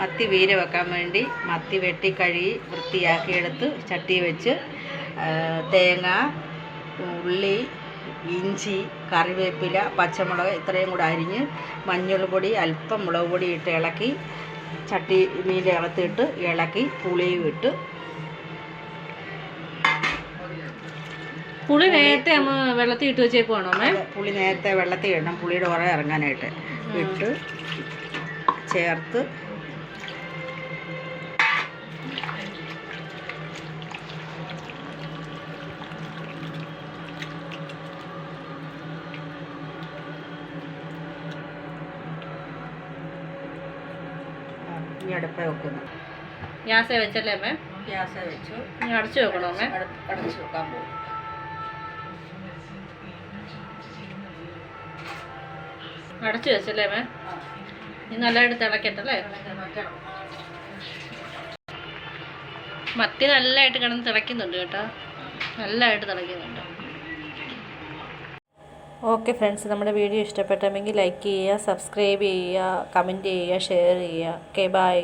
മത്തി വീര വെക്കാൻ വേണ്ടി മത്തി വെട്ടി കഴുകി വൃത്തിയാക്കിയെടുത്ത് ചട്ടി വെച്ച് തേങ്ങ, ഉള്ളി, ഇഞ്ചി, കറിവേപ്പില, പച്ചമുളക് ഇത്രയും കൂടെ അരിഞ്ഞ് മഞ്ഞൾപ്പൊടി അല്പം മുളക് പൊടി ഇട്ട് ഇളക്കി ചട്ടി മീൻ്റെ അകത്തിട്ട് ഇളക്കി പുളിയും ഇട്ട് പുളി നേരത്തെ വെള്ളത്തിൽ ഇട്ട് വെച്ചേക്കുവാണോ? പുളി നേരത്തെ വെള്ളത്തിൽ ഇടണം, പുളിയുടെ ഉറ ഇറങ്ങാനായിട്ട് ഇട്ട് ചേർത്ത് അടുപ്പ വെക്കുന്നു. ഗ്യാസേ വെച്ചല്ലേ അമ്മേ? ഗ്യാസേ വെച്ചു. അടച്ചു വെക്കണോ അമ്മേ? അടച്ചു വെക്കാൻ പോകും. അടച്ചു വെച്ചല്ലേ അമ്മേ? ഇനി നല്ലതായിട്ട് തിളക്കട്ടല്ലേ? മത്തി നല്ലതായിട്ട് കിടന്ന് തിളയ്ക്കുന്നുണ്ട് കേട്ടോ, നല്ലതായിട്ട് തിളയ്ക്കുന്നുണ്ട്. ഓക്കെ ഫ്രണ്ട്സ്, നമ്മുടെ വീഡിയോ ഇഷ്ടപ്പെട്ടെങ്കിൽ ലൈക്ക് ചെയ്യുക, സബ്സ്ക്രൈബ് ചെയ്യുക, കമൻറ്റ് ചെയ്യുക, ഷെയർ ചെയ്യുക. Okay bye.